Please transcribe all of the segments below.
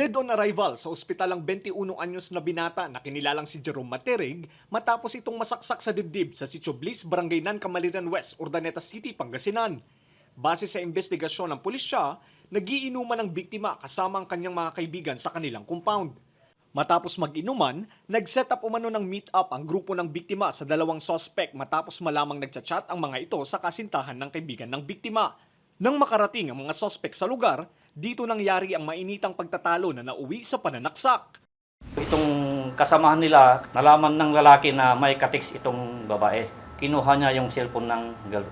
Dead on arrival sa ospital ang 21 anyos na binata na kinilalang si Jerome Materig matapos itong masaksak sa dibdib sa Sitio Bliss, Barangay Nan, Camaliran West, Urdaneta City, Pangasinan. Base sa investigasyon ng pulisya, nagiinuman ang biktima kasama ang kanyang mga kaibigan sa kanilang compound. Matapos mag-inuman, nag-set up umano ng meet-up ang grupo ng biktima sa dalawang suspect matapos malamang nagchat-chat ang mga ito sa kasintahan ng kaibigan ng biktima. Nang makarating ang mga suspect sa lugar, dito nangyari ang mainitang pagtatalo na nauwi sa pananaksak. Itong kasamahan nila, nalaman ng lalaki na may katix itong babae. Kinuha niya yung cellphone ng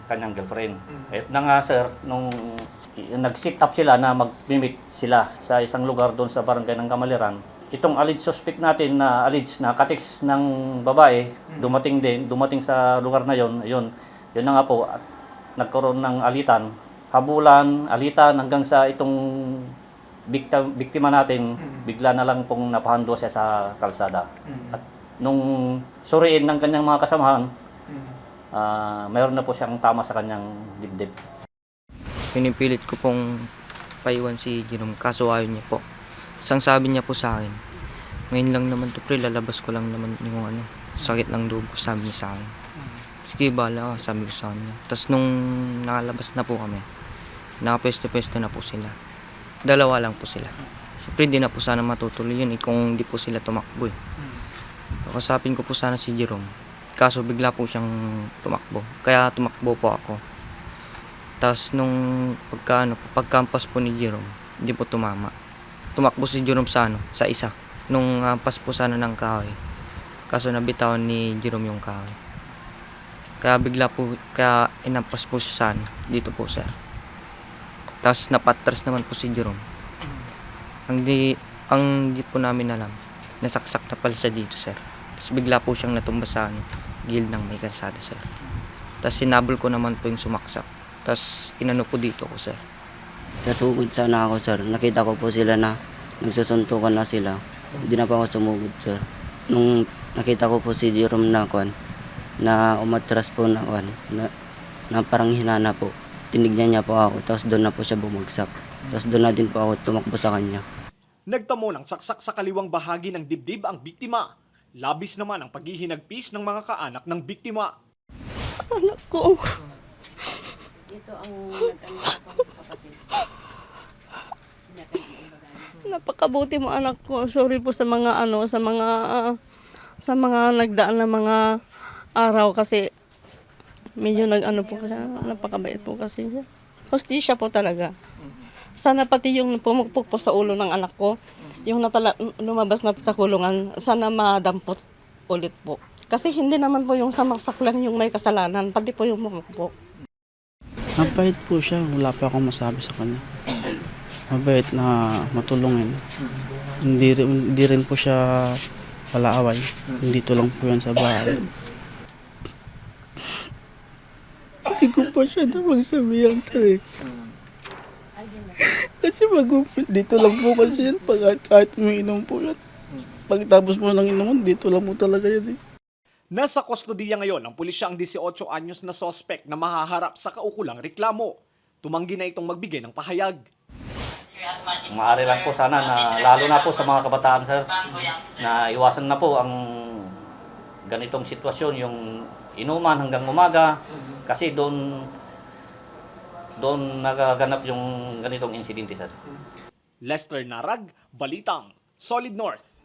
kanyang girlfriend. At na nga sir, nung nag-sit up sila na mag-meet sila sa isang lugar doon sa barangay ng Camaliran, itong alleged suspect natin na alleged na katix ng babae, dumating sa lugar na yun na nga po, at nagkaroon ng alitan, habulan, alitan hanggang sa itong biktima natin, bigla na lang pong napahando siya sa kalsada. At nung suriin ng kanyang mga kasamahan, mayroon na po siyang tama sa kanyang dibdib. Pinipilit ko pong paiwan si Jerome, kaso ayaw niya po. Isang sabi niya po sa akin, ngayon lang naman to pre, lalabas ko lang naman yung sakit ng loob ko, sabi niya sa akin. Sige, bahala ka, sabi ko sa kanya. Tapos nung nakalabas na po kami, nakapwesto-pwesto na po sila. Dalawa lang po sila. Siyempre hindi na po sana matutuloy yun kung hindi po sila tumakbo eh. Kakasapin ko po sana si Jerome. Kaso bigla po siyang tumakbo. Kaya tumakbo po ako. Tapos nung pagkampas po ni Jerome, hindi po tumama. Tumakbo si Jerome sa isa. Nung ampas po sana ng kahoy. Kaso nabitawan ni Jerome yung kahoy. Kaya kaya inampas po siya dito po sir. Tapos napatras naman po si Jerome. Ang di po namin alam, nasaksak na pala siya dito sir. Tapos bigla po siyang natumba sa gilid ng may kalsada sir. Tapos sinabol ko naman po yung sumaksak. Tapos inano po dito ko sir. Nasugod sana ako sir. Nakita ko po sila na nagsusuntukan na sila. Hindi na pa ako sumugod sir. Nung nakita ko po si Jerome na umatras po na parang hinana po. Tinignan niya po ako, tapos doon na po siya bumagsak. Tapos doon na din po ako tumakbo sa kanya. Nagtamo ng saksak sa kaliwang bahagi ng dibdib ang biktima. Labis naman ang paghihinagpis ng mga kaanak ng biktima. Anak ko. Ito ang nagkakapatid. Napakabuti mo anak ko. Sorry po sa mga sa mga nagdaan na mga araw kasi medyo po kasi napakabait po kasi siya. Hostisya po talaga. Sana pati yung pumukpok po sa ulo ng anak ko, yung lumabas na sa kulungan, sana madampot ulit po. Kasi hindi naman po yung samaksak lang yung may kasalanan, pati po yung pumukpok. Mabait po siya, wala pa akong masabi sa kanya. Mabait na matulungin. Hindi rin po siya palaaway. Dito lang po yan sa bahay. Hindi ko pa siya na magsabihan sir eh. Kasi dito lang po kasi yan, kahit umiinom po yan. Pagtapos po ng inuman, dito lang po talaga yan eh. Nasa kustodiya ngayon ng pulisya ang 18 anyos na suspect na mahaharap sa kaukulang reklamo. Tumanggi na itong magbigay ng pahayag. Maaari lang po sana na lalo na po sa mga kabataan sir, na iwasan na po ang ganitong sitwasyon, yung inuman hanggang umaga, kasi doon nagaganap yung ganitong insidente sir. Lester Narag, Balitang, Solid North.